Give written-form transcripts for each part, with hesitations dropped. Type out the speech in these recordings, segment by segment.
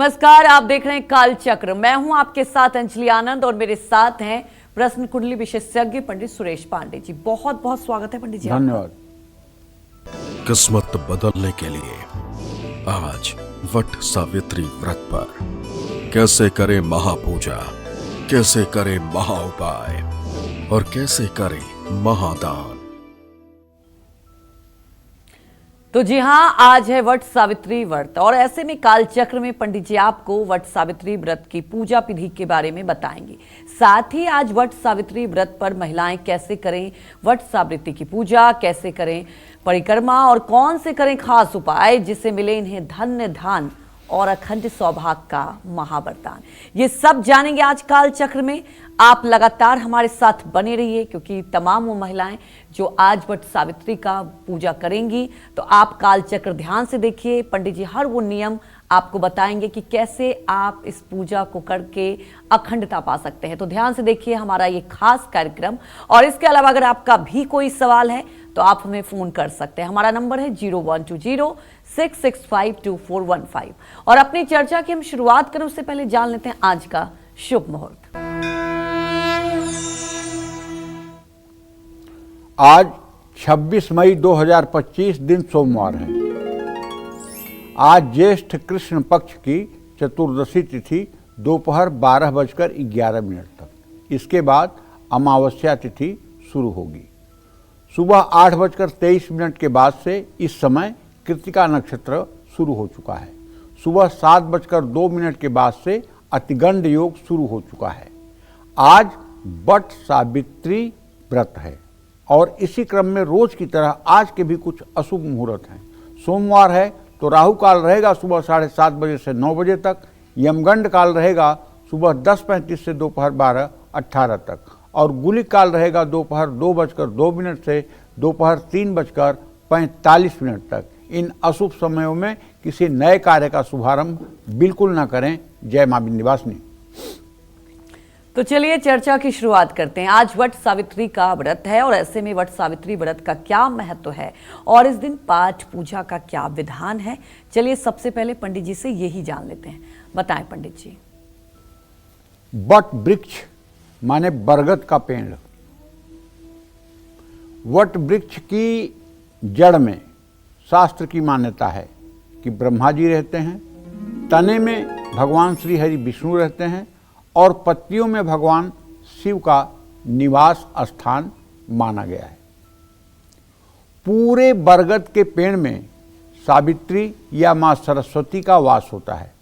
नमस्कार, आप देख रहे हैं काल चक्र। मैं हूं आपके साथ अंजलि आनंद और मेरे साथ हैं प्रश्न कुंडली विशेषज्ञ पंडित सुरेश पांडे जी। बहुत बहुत स्वागत है पंडित जी। धन्यवाद। किस्मत बदलने के लिए आज वट सावित्री व्रत पर कैसे करें महापूजा, कैसे करें महाउपाय और कैसे करें महादान। तो जी हाँ, आज है वट सावित्री व्रत और ऐसे में काल चक्र में पंडित जी आपको वट सावित्री व्रत की पूजा विधि के बारे में बताएंगे। साथ ही आज वट सावित्री व्रत पर महिलाएं कैसे करें वट सावित्री की पूजा, कैसे करें परिक्रमा और कौन से करें खास उपाय जिससे मिले इन्हें धन्य धान और अखंड सौभाग्य का महावरदान। ये सब जानेंगे आज काल चक्र में। आप लगातार हमारे साथ बने रहिए क्योंकि तमाम वो महिलाएं जो आज वट सावित्री का पूजा करेंगी, तो आप काल चक्र ध्यान से देखिए। पंडित जी हर वो नियम आपको बताएंगे कि कैसे आप इस पूजा को करके अखंडता पा सकते हैं। तो ध्यान से देखिए हमारा ये खास कार्यक्रम। और इसके अलावा अगर आपका भी कोई सवाल है तो आप हमें फोन कर सकते हैं। हमारा नंबर है 0120-665-2415। और अपनी चर्चा की हम शुरुआत करें उससे पहले जान लेते हैं आज का शुभ मुहूर्त। आज 26 मई 2025 दिन सोमवार है। आज ज्येष्ठ कृष्ण पक्ष की चतुर्दशी तिथि दोपहर 12:11 तक। इसके बाद अमावस्या तिथि शुरू होगी। सुबह 8:23 के बाद से इस समय कृत्तिका नक्षत्र शुरू हो चुका है। सुबह 7:02 के बाद से अतिगंड योग शुरू हो चुका है। आज वट सावित्री व्रत है और इसी क्रम में रोज की तरह आज के भी कुछ अशुभ मुहूर्त हैं। सोमवार है तो राहु काल रहेगा सुबह 7:30 बजे से 9 बजे तक। यमगंड काल रहेगा सुबह 10:35 से दोपहर 12:18 तक और गुलिक काल रहेगा दोपहर 2:02 से दोपहर 3:45 तक। इन अशुभ समयों में किसी नए कार्य का शुभारंभ बिल्कुल ना करें। जय मां विंध्यवासिनी। तो चलिए चर्चा की शुरुआत करते हैं। आज वट सावित्री का व्रत है और ऐसे में वट सावित्री व्रत का क्या महत्व है और इस दिन पाठ पूजा का क्या विधान है, चलिए सबसे पहले पंडित जी से यही जान लेते हैं। बताएं पंडित जी। वट वृक्ष माने बरगद का पेड़। वट वृक्ष की जड़ में शास्त्र की मान्यता है कि ब्रह्मा जी रहते हैं, तने में भगवान श्री हरि विष्णु रहते हैं और पत्तियों में भगवान शिव का निवास स्थान माना गया है। पूरे बरगद के पेड़ में सावित्री या मां सरस्वती का वास होता है।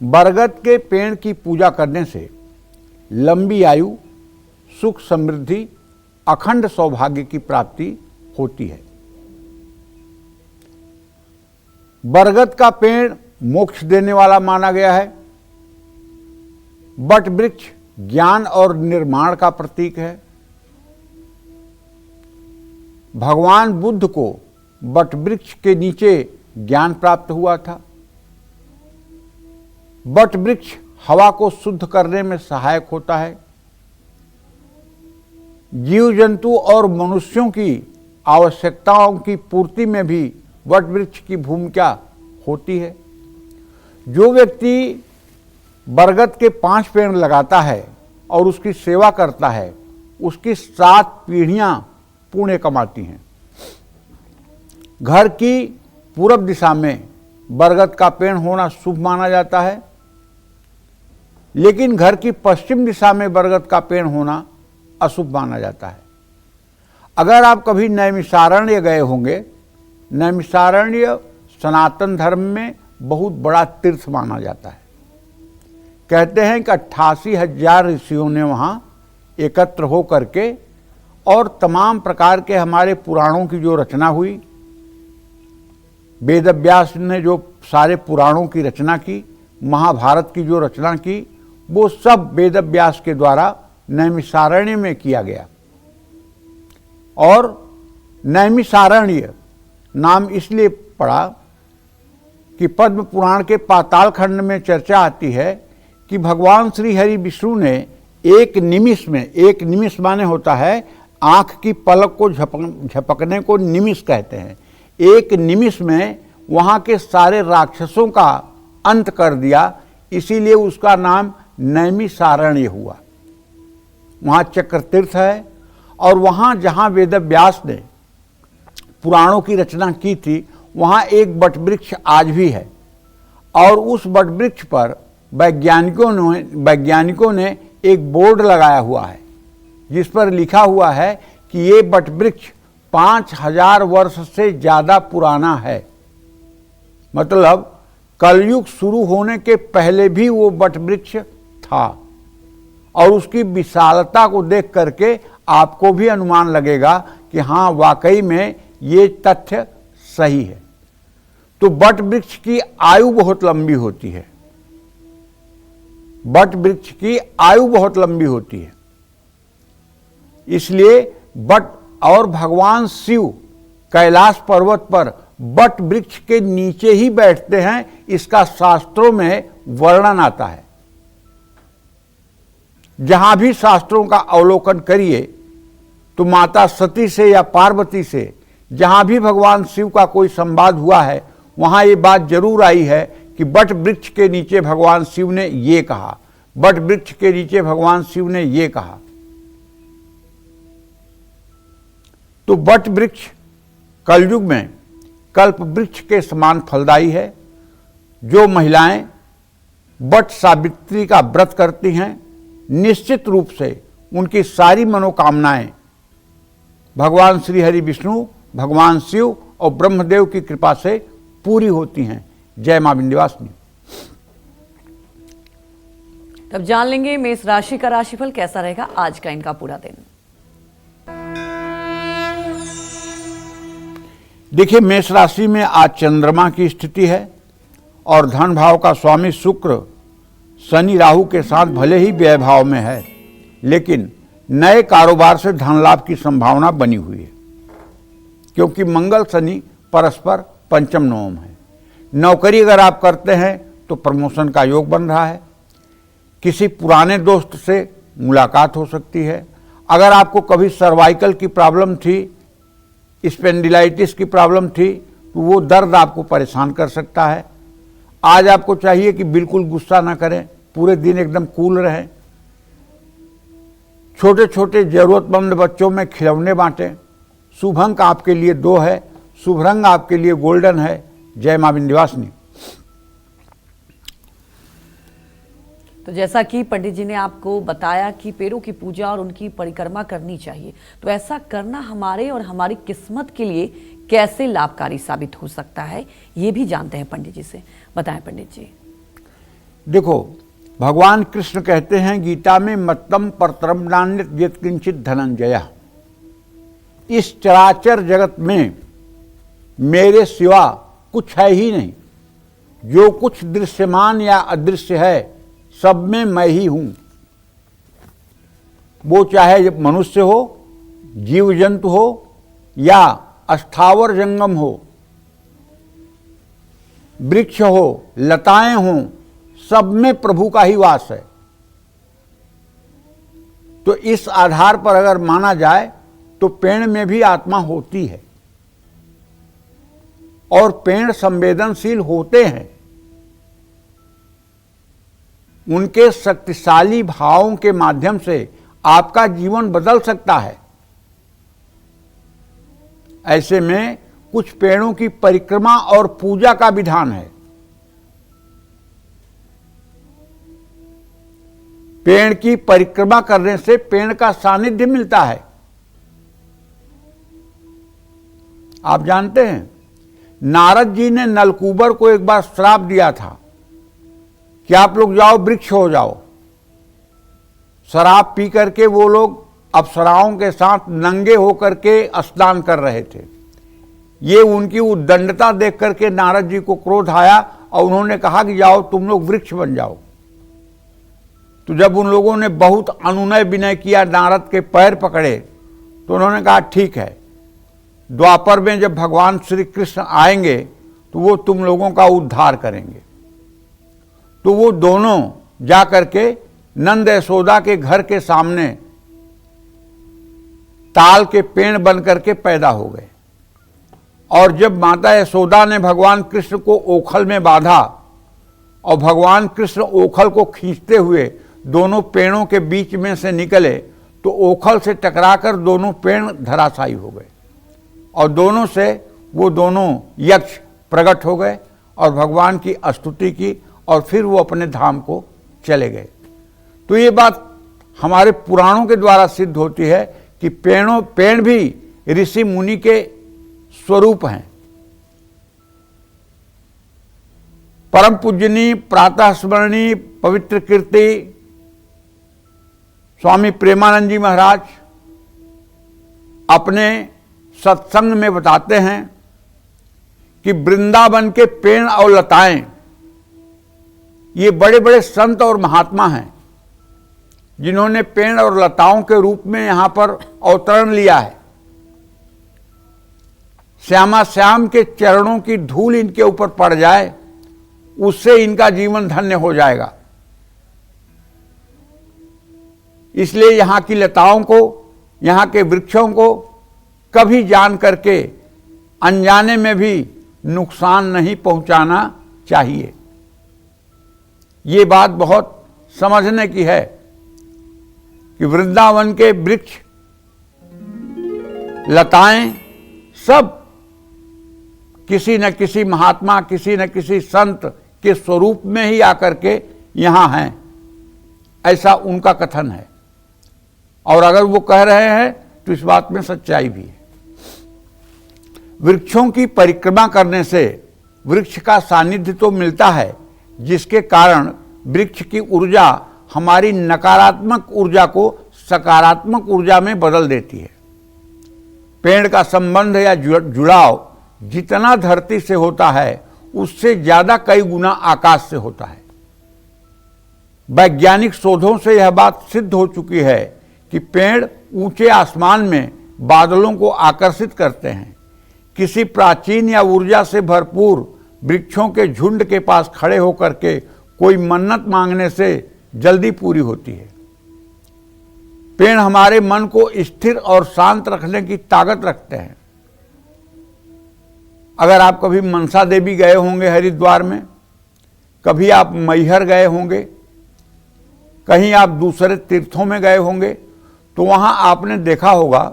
बरगद के पेड़ की पूजा करने से लंबी आयु, सुख समृद्धि, अखंड सौभाग्य की प्राप्ति होती है। बरगद का पेड़ मोक्ष देने वाला माना गया है। वट वृक्ष ज्ञान और निर्माण का प्रतीक है। भगवान बुद्ध को वट वृक्ष के नीचे ज्ञान प्राप्त हुआ था। वट वृक्ष हवा को शुद्ध करने में सहायक होता है। जीव जंतु और मनुष्यों की आवश्यकताओं की पूर्ति में भी वट वृक्ष की भूमिका होती है। जो व्यक्ति बरगद के 5 पेड़ लगाता है और उसकी सेवा करता है, उसकी 7 पीढ़ियां पुण्य कमाती हैं। घर की पूरब दिशा में बरगद का पेड़ होना शुभ माना जाता है, लेकिन घर की पश्चिम दिशा में बरगद का पेड़ होना अशुभ माना जाता है। अगर आप कभी नैमिषारण्य गए होंगे, नैमिषारण्य सनातन धर्म में बहुत बड़ा तीर्थ माना जाता है। कहते हैं कि 88,000 ऋषियों ने वहाँ एकत्र हो करके और तमाम प्रकार के हमारे पुराणों की जो रचना हुई, वेद व्यास ने जो सारे पुराणों की रचना की, महाभारत की जो रचना की, वो सब वेद व्यास के द्वारा नैमिषारण्य में किया गया। और नैमिषारण्य नाम इसलिए पड़ा कि पद्म पुराण के पाताल खंड में चर्चा आती है कि भगवान श्री हरि विष्णु ने एक निमिष में, एक निमिष माने होता है आंख की पलक को झपकने को निमिष कहते हैं। एक निमिष में वहाँ के सारे राक्षसों का अंत कर दिया, इसीलिए उसका नाम नैमिषारण्य हुआ। वहाँ चक्र तीर्थ है और वहाँ जहाँ वेद व्यास ने पुराणों की रचना की थी वहाँ एक वटवृक्ष आज भी है और उस वटवृक्ष पर वैज्ञानिकों ने एक बोर्ड लगाया हुआ है जिस पर लिखा हुआ है कि ये वटवृक्ष 5000 वर्ष से ज़्यादा पुराना है। मतलब कलयुग शुरू होने के पहले भी वो वटवृक्ष था और उसकी विशालता को देख करके आपको भी अनुमान लगेगा कि हाँ वाकई में ये तथ्य सही है। तो वट वृक्ष की आयु बहुत लंबी होती है, वट वृक्ष की आयु बहुत लंबी होती है, इसलिए वट और भगवान शिव कैलाश पर्वत पर वट वृक्ष के नीचे ही बैठते हैं, इसका शास्त्रों में वर्णन आता है। जहां भी शास्त्रों का अवलोकन करिए तो माता सती से या पार्वती से जहां भी भगवान शिव का कोई संवाद हुआ है वहां ये बात जरूर आई है कि वट वृक्ष के नीचे भगवान शिव ने ये कहा, वट वृक्ष के नीचे भगवान शिव ने ये कहा। तो वट वृक्ष कलयुग में कल्प वृक्ष के समान फलदायी है। जो महिलाएं वट सावित्री का व्रत करती हैं निश्चित रूप से उनकी सारी मनोकामनाएं भगवान श्री हरि विष्णु, भगवान शिव और ब्रह्मदेव की कृपा से पूरी होती हैं। जय मां विंध्यवासिनी। तब जान लेंगे मेष राशि का राशिफल कैसा रहेगा आज का इनका पूरा दिन। देखिए, मेष राशि में आज चंद्रमा की स्थिति है और धन भाव का स्वामी शुक्र शनि राहु के साथ भले ही व्यय भाव में है, लेकिन नए कारोबार से धन लाभ की संभावना बनी हुई है क्योंकि मंगल शनि परस्पर पंचम नवम है। नौकरी अगर आप करते हैं तो प्रमोशन का योग बन रहा है। किसी पुराने दोस्त से मुलाकात हो सकती है। अगर आपको कभी सर्वाइकल की प्रॉब्लम थी, स्पेंडिलाइटिस की प्रॉब्लम थी, तो वो दर्द आपको परेशान कर सकता है। आज आपको चाहिए कि बिल्कुल गुस्सा ना करें, पूरे दिन एकदम कूल रहें। छोटे छोटे जरूरतमंद बच्चों में खिलौने बांटें। शुभ अंक आपके लिए 2 है, शुभ रंग आपके लिए गोल्डन है। जय मां विंध्यवासिनी। तो जैसा कि पंडित जी ने आपको बताया कि पेड़ों की पूजा और उनकी परिक्रमा करनी चाहिए, तो ऐसा करना हमारे और हमारी किस्मत के लिए कैसे लाभकारी साबित हो सकता है, ये भी जानते हैं पंडित जी से। बताएं पंडित जी। देखो, भगवान कृष्ण कहते हैं गीता में मत्तम परतरम नान्यत यत्किंचित धनंजय, इस चराचर जगत में मेरे सिवा कुछ है ही नहीं। जो कुछ दृश्यमान या अदृश्य है सब में मैं ही हूं। वो चाहे मनुष्य हो, जीव जंतु हो या अस्थावर जंगम हो, वृक्ष हो, लताएं हों, सब में प्रभु का ही वास है। तो इस आधार पर अगर माना जाए तो पेड़ में भी आत्मा होती है और पेड़ संवेदनशील होते हैं। उनके शक्तिशाली भावों के माध्यम से आपका जीवन बदल सकता है। ऐसे में कुछ पेड़ों की परिक्रमा और पूजा का विधान है। पेड़ की परिक्रमा करने से पेड़ का सानिध्य मिलता है। आप जानते हैं नारद जी ने नलकूबर को एक बार श्राप दिया था कि आप लोग जाओ वृक्ष हो जाओ। शराब पी करके वो लोग अप्सराओं के साथ नंगे होकर के स्नान कर रहे थे। ये उनकी उद्दंडता देख करके नारद जी को क्रोध आया और उन्होंने कहा कि जाओ तुम लोग वृक्ष बन जाओ। तो जब उन लोगों ने बहुत अनुनय विनय किया, नारद के पैर पकड़े, तो उन्होंने कहा ठीक है, द्वापर में जब भगवान श्री कृष्ण आएंगे तो वो तुम लोगों का उद्धार करेंगे। तो वो दोनों जाकर के नंद यशोदा के घर के सामने ताल के पेड़ बन करके पैदा हो गए। और जब माता यशोदा ने भगवान कृष्ण को ओखल में बांधा और भगवान कृष्ण ओखल को खींचते हुए दोनों पेड़ों के बीच में से निकले तो ओखल से टकराकर दोनों पेड़ धराशायी हो गए और दोनों से वो दोनों यक्ष प्रकट हो गए और भगवान की स्तुति की और फिर वो अपने धाम को चले गए। तो ये बात हमारे पुराणों के द्वारा सिद्ध होती है कि पेड़ भी ऋषि मुनि के स्वरूप हैं। परम पूजनीय प्रातः स्मरणीय पवित्र कीर्ति स्वामी प्रेमानंद जी महाराज अपने सत्संग में बताते हैं कि वृंदावन के पेड़ और लताएं ये बड़े बड़े संत और महात्मा हैं जिन्होंने पेड़ और लताओं के रूप में यहां पर अवतरण लिया है। श्यामा श्याम के चरणों की धूल इनके ऊपर पड़ जाए उससे इनका जीवन धन्य हो जाएगा। इसलिए यहां की लताओं को, यहां के वृक्षों को कभी जान करके अनजाने में भी नुकसान नहीं पहुंचाना चाहिए। ये बात बहुत समझने की है कि वृंदावन के वृक्ष, लताएं सब किसी न किसी महात्मा, किसी न किसी संत के स्वरूप में ही आकर के यहां हैं, ऐसा उनका कथन है। और अगर वो कह रहे हैं तो इस बात में सच्चाई भी है। वृक्षों की परिक्रमा करने से वृक्ष का सानिध्य तो मिलता है, जिसके कारण वृक्ष की ऊर्जा हमारी नकारात्मक ऊर्जा को सकारात्मक ऊर्जा में बदल देती है। पेड़ का संबंध या जुड़ाव जितना धरती से होता है उससे ज्यादा कई गुना आकाश से होता है। वैज्ञानिक शोधों से यह बात सिद्ध हो चुकी है कि पेड़ ऊंचे आसमान में बादलों को आकर्षित करते हैं। किसी प्राचीन या ऊर्जा से भरपूर वृक्षों के झुंड के पास खड़े होकर के कोई मन्नत मांगने से जल्दी पूरी होती है। पेड़ हमारे मन को स्थिर और शांत रखने की ताकत रखते हैं। अगर आप कभी मनसा देवी गए होंगे हरिद्वार में, कभी आप मैहर गए होंगे, कहीं आप दूसरे तीर्थों में गए होंगे, तो वहां आपने देखा होगा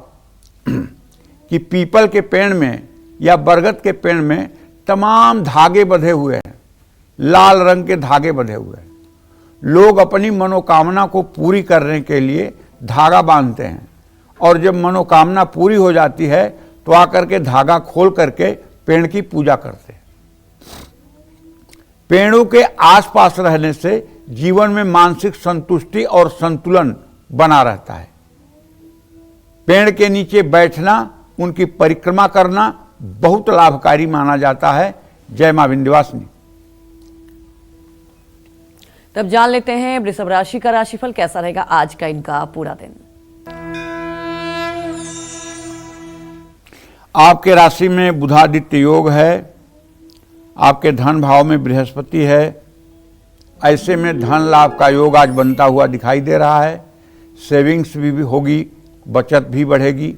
कि पीपल के पेड़ में या बरगद के पेड़ में तमाम धागे बंधे हुए हैं, लाल रंग के धागे बंधे हुए हैं। लोग अपनी मनोकामना को पूरी करने के लिए धागा बांधते हैं और जब मनोकामना पूरी हो जाती है तो आकर के धागा खोल करके पेड़ की पूजा करते हैं। पेड़ों के आसपास रहने से जीवन में मानसिक संतुष्टि और संतुलन बना रहता है। पेड़ के नीचे बैठना, उनकी परिक्रमा करना बहुत लाभकारी माना जाता है। जय मां विंध्यवासिनी। तब जान लेते हैं वृषभ राशि का राशिफल कैसा रहेगा आज का इनका पूरा दिन। आपके राशि में बुधादित्य योग है, आपके धन भाव में बृहस्पति है। ऐसे में धन लाभ का योग आज बनता हुआ दिखाई दे रहा है। सेविंग्स भी होगी, बचत भी बढ़ेगी।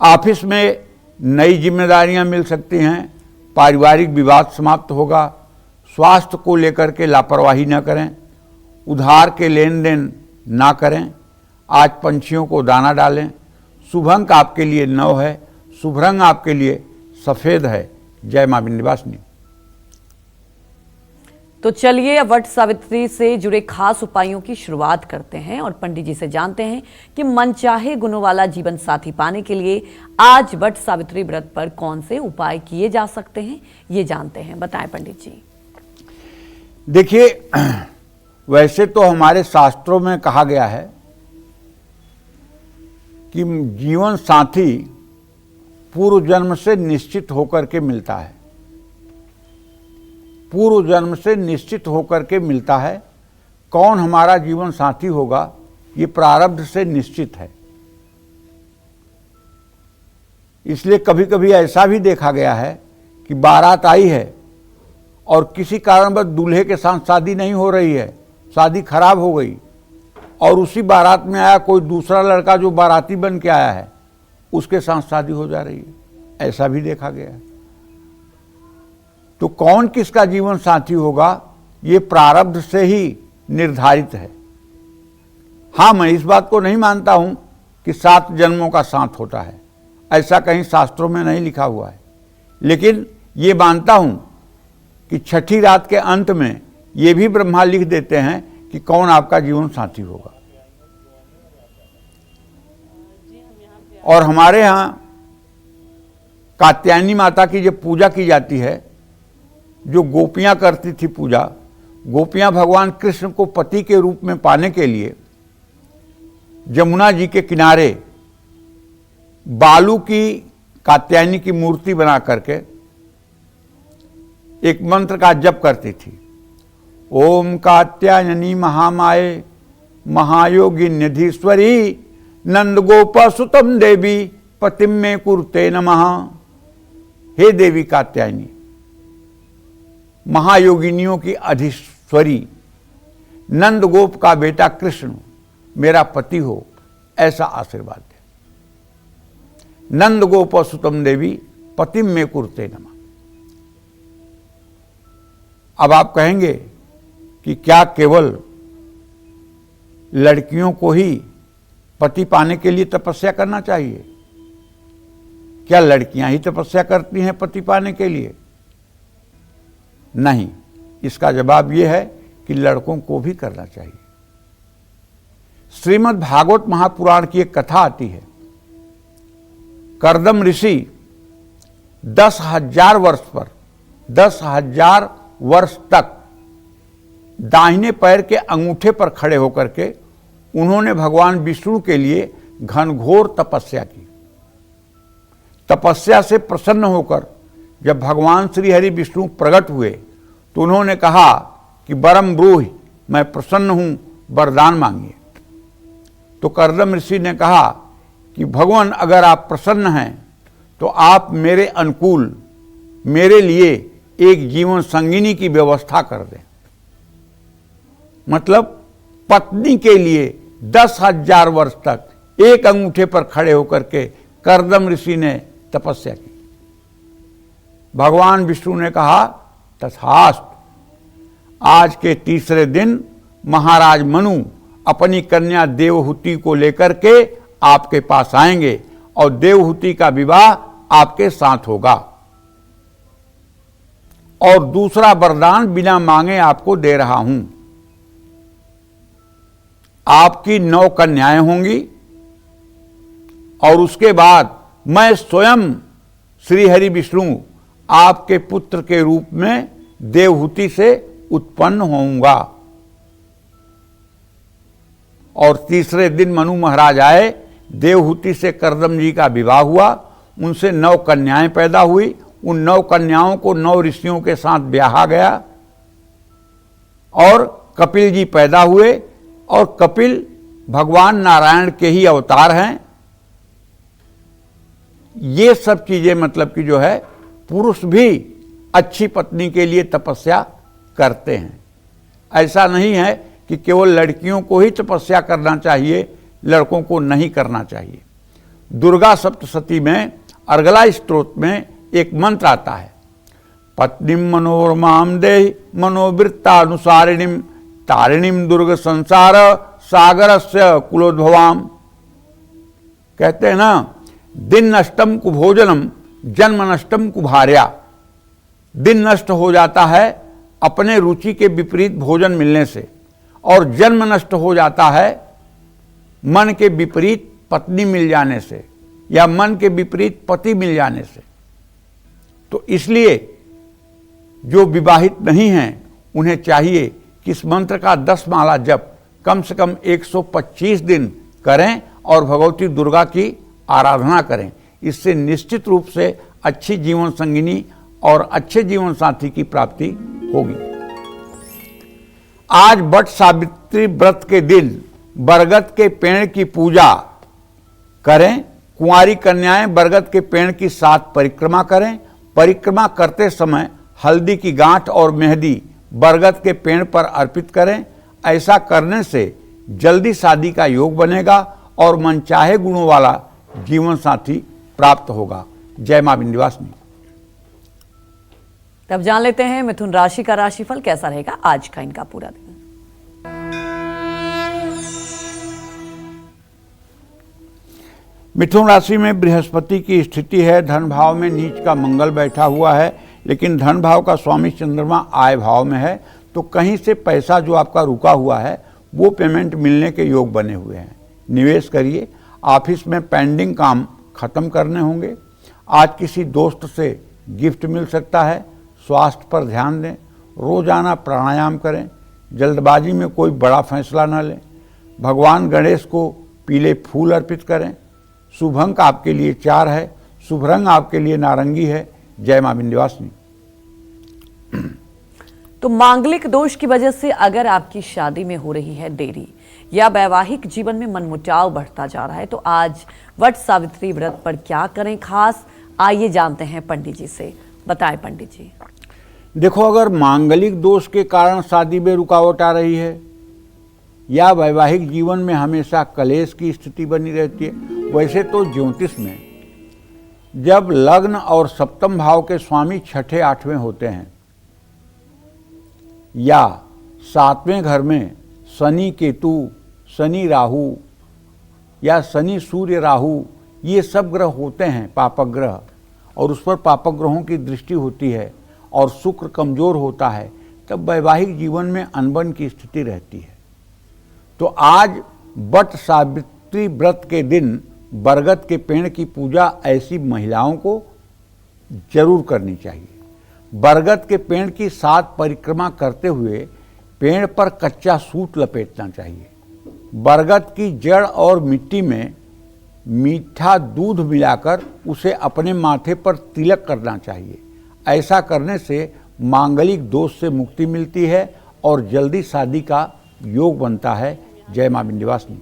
ऑफिस में नई जिम्मेदारियां मिल सकती हैं। पारिवारिक विवाद समाप्त होगा। स्वास्थ्य को लेकर के लापरवाही न करें। उधार के लेन देन ना करें। आज पंछियों को दाना डालें। शुभ अंक आपके लिए 9 है। शुभ रंग आपके लिए सफेद है। जय मां विंध्यवासिनी। तो चलिए अब वट सावित्री से जुड़े खास उपायों की शुरुआत करते हैं और पंडित जी से जानते हैं कि मनचाहे गुणों वाला जीवन साथी पाने के लिए आज वट सावित्री व्रत पर कौन से उपाय किए जा सकते हैं, ये जानते हैं। बताएं पंडित जी। देखिए, वैसे तो हमारे शास्त्रों में कहा गया है कि जीवन साथी पूर्व जन्म से निश्चित होकर के मिलता है। पूर्व जन्म से निश्चित होकर के मिलता है। कौन हमारा जीवन साथी होगा ये प्रारब्ध से निश्चित है। इसलिए कभी कभी ऐसा भी देखा गया है कि बारात आई है और किसी कारणवश दूल्हे के साथ शादी नहीं हो रही है, शादी खराब हो गई और उसी बारात में आया कोई दूसरा लड़का जो बाराती बन के आया है, उसके साथ शादी हो जा रही है। ऐसा भी देखा गया है। तो कौन किसका जीवन साथी होगा ये प्रारब्ध से ही निर्धारित है। हाँ, मैं इस बात को नहीं मानता हूं कि 7 जन्मों का साथ होता है, ऐसा कहीं शास्त्रों में नहीं लिखा हुआ है, लेकिन ये मानता हूं कि छठी रात के अंत में ये भी ब्रह्मा लिख देते हैं कि कौन आपका जीवन साथी होगा। और हमारे यहाँ कात्यायनी माता की जब पूजा की जाती है, जो गोपियां करती थी पूजा, गोपियां भगवान कृष्ण को पति के रूप में पाने के लिए यमुना जी के किनारे बालू की कात्यायनी की मूर्ति बना करके एक मंत्र का जप करती थी। ओम कात्यायनी महामाये महायोगी निधीश्वरी नंद गोपा सुतम देवी पतिम में कुरुते नमः। हे देवी कात्यायनी, महायोगिनियों की अधीश्वरी, नंद गोप का बेटा कृष्ण मेरा पति हो, ऐसा आशीर्वाद दे। नंद गोप सुतम देवी पतिम में कुरुते नमः। अब आप कहेंगे कि क्या केवल लड़कियों को ही पति पाने के लिए तपस्या करना चाहिए? क्या लड़कियां ही तपस्या करती हैं पति पाने के लिए? नहीं, इसका जवाब यह है कि लड़कों को भी करना चाहिए। श्रीमद् भागवत महापुराण की एक कथा आती है। कर्दम ऋषि 10,000 वर्ष पर 10,000 वर्ष तक दाहिने पैर के अंगूठे पर खड़े होकर के उन्होंने भगवान विष्णु के लिए घनघोर तपस्या की। तपस्या से प्रसन्न होकर जब भगवान श्री हरि विष्णु प्रकट हुए तो उन्होंने कहा कि बरम ब्रूहि, मैं प्रसन्न हूं, वरदान मांगिए। तो कर्दम ऋषि ने कहा कि भगवान, अगर आप प्रसन्न हैं तो आप मेरे अनुकूल मेरे लिए एक जीवन संगिनी की व्यवस्था कर दें। मतलब पत्नी के लिए 10,000 वर्ष तक एक अंगूठे पर खड़े होकर के कर्दम ऋषि ने तपस्या की। भगवान विष्णु ने कहा तथास्तु। आज के तीसरे दिन महाराज मनु अपनी कन्या देवहूति को लेकर के आपके पास आएंगे और देवहूति का विवाह आपके साथ होगा। और दूसरा वरदान बिना मांगे आपको दे रहा हूं। आपकी 9 कन्याएं होंगी और उसके बाद मैं स्वयं श्री हरि विष्णु आपके पुत्र के रूप में देवहूति से उत्पन्न होऊंगा। और तीसरे दिन मनु महाराज आए, देवहूति से कर्दम जी का विवाह हुआ, उनसे 9 कन्याएं पैदा हुई। उन 9 कन्याओं को 9 ऋषियों के साथ ब्याहा गया और कपिल जी पैदा हुए। और कपिल भगवान नारायण के ही अवतार हैं। ये सब चीजें मतलब कि जो है पुरुष भी अच्छी पत्नी के लिए तपस्या करते हैं। ऐसा नहीं है कि केवल लड़कियों को ही तपस्या करना चाहिए, लड़कों को नहीं करना चाहिए। दुर्गा सप्तशती में अर्गला स्तोत्र में एक मंत्र आता है, पत्नीम मनोरमाम देहि मनोवृत्तानुसारिणीम तारिणीम दुर्ग संसार सागरस्य कुलोद्भवाम। कहते हैं ना, दिन नष्टम कुभोजनम जन्म नष्टम कुभार्या। दिन नष्ट हो जाता है अपने रुचि के विपरीत भोजन मिलने से, और जन्म नष्ट हो जाता है मन के विपरीत पत्नी मिल जाने से या मन के विपरीत पति मिल जाने से। तो इसलिए जो विवाहित नहीं हैं उन्हें चाहिए कि इस मंत्र का 10 माला जप कम से कम 125 दिन करें और भगवती दुर्गा की आराधना करें। इससे निश्चित रूप से अच्छी जीवन संगिनी और अच्छे जीवन साथी की प्राप्ति होगी। आज वट सावित्री व्रत के दिन बरगद के पेड़ की पूजा करें। कुंवारी कन्याएं बरगद के पेड़ की 7 परिक्रमा करें। परिक्रमा करते समय हल्दी की गांठ और मेहंदी बरगद के पेड़ पर अर्पित करें। ऐसा करने से जल्दी शादी का योग बनेगा और मनचाहे गुणों वाला जीवन साथी प्राप्त होगा। जय मां विंध्यवासिनी। तब जान लेते हैं मिथुन राशि का राशिफल कैसा रहेगा आज का इनका पूरा दिन। मिथुन राशि में बृहस्पति की स्थिति है, धन भाव में नीच का मंगल बैठा हुआ है, लेकिन धन भाव का स्वामी चंद्रमा आय भाव में है, तो कहीं से पैसा जो आपका रुका हुआ है वो पेमेंट मिलने के योग बने हुए हैं। निवेश करिए। ऑफिस में पेंडिंग काम खत्म करने होंगे। आज किसी दोस्त से गिफ्ट मिल सकता है। स्वास्थ्य पर ध्यान दें। रोजाना प्राणायाम करें। जल्दबाजी में कोई बड़ा फैसला न लें। भगवान गणेश को पीले फूल अर्पित करें। शुभ अंक आपके लिए 4 है। शुभ रंग आपके लिए नारंगी है। जय मां विंध्यवासिनी। तो मांगलिक दोष की वजह से अगर आपकी शादी में हो रही है देरी या वैवाहिक जीवन में मनमुटाव बढ़ता जा रहा है, तो आज वट सावित्री व्रत पर क्या करें खास, आइए जानते हैं पंडित जी से। बताएं पंडित जी। देखो, अगर मांगलिक दोष के कारण शादी में रुकावट आ रही है या वैवाहिक जीवन में हमेशा कलेश की स्थिति बनी रहती है, वैसे तो ज्योतिष में जब लग्न और सप्तम भाव के स्वामी छठे आठवें होते हैं या 7वें घर में शनि केतु, शनि राहु या शनि सूर्य राहु, ये सब ग्रह होते हैं पापक ग्रह, और उस पर पापक ग्रहों की दृष्टि होती है और शुक्र कमजोर होता है, तब वैवाहिक जीवन में अनबन की स्थिति रहती है। तो आज वट सावित्री व्रत के दिन बरगद के पेड़ की पूजा ऐसी महिलाओं को जरूर करनी चाहिए। बरगद के पेड़ की 7 परिक्रमा करते हुए पेड़ पर कच्चा सूत लपेटना चाहिए। बरगद की जड़ और मिट्टी में मीठा दूध मिलाकर उसे अपने माथे पर तिलक करना चाहिए। ऐसा करने से मांगलिक दोष से मुक्ति मिलती है और जल्दी शादी का योग बनता है। जय मां विंध्यवासिनी।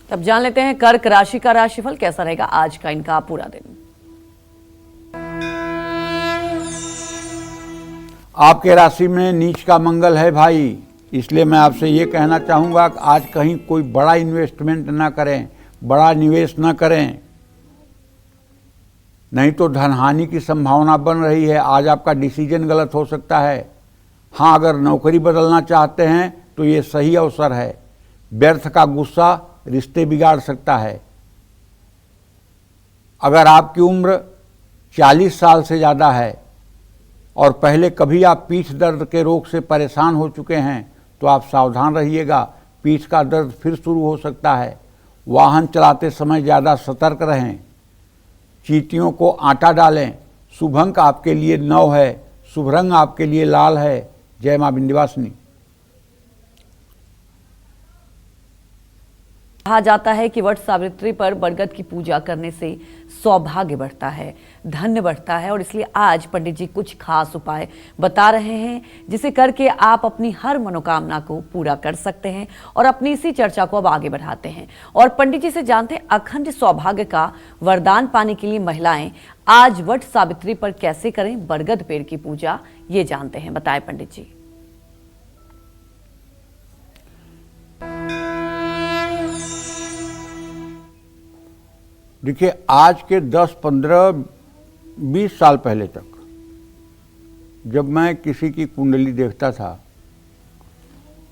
तब जान लेते हैं कर्क राशि का राशिफल कैसा रहेगा आज का इनका पूरा दिन। आपके राशि में नीच का मंगल है भाई, इसलिए मैं आपसे ये कहना चाहूँगा कि आज कहीं कोई बड़ा इन्वेस्टमेंट ना करें, बड़ा निवेश ना करें, नहीं तो धन हानि की संभावना बन रही है। आज आपका डिसीजन गलत हो सकता है। हाँ, अगर नौकरी बदलना चाहते हैं तो ये सही अवसर है। व्यर्थ का गुस्सा रिश्ते बिगाड़ सकता है। अगर आपकी उम्र 40 साल से ज़्यादा है और पहले कभी आप पीठ दर्द के रोग से परेशान हो चुके हैं तो आप सावधान रहिएगा, पीठ का दर्द फिर शुरू हो सकता है। वाहन चलाते समय ज़्यादा सतर्क रहें। चींटियों को आटा डालें। शुभ अंक आपके लिए 9 है। शुभ रंग आपके लिए लाल है। जय मां विंध्यवासिनी। कहा जाता है कि वट सावित्री पर बरगद की पूजा करने से सौभाग्य बढ़ता है, धन्य बढ़ता है, और इसलिए आज पंडित जी कुछ खास उपाय बता रहे हैं जिसे करके आप अपनी हर मनोकामना को पूरा कर सकते हैं और अपनी इसी चर्चा को अब आगे बढ़ाते हैं। और पंडित जी से जानते हैं अखंड सौभाग्य का वरदान पाने के लिए महिलाएं आज वट सावित्री पर कैसे करें बरगद पेड़ की पूजा, ये जानते हैं। बताएं पंडित जी। देखिए, आज के 10, 15, 20 साल पहले तक जब मैं किसी की कुंडली देखता था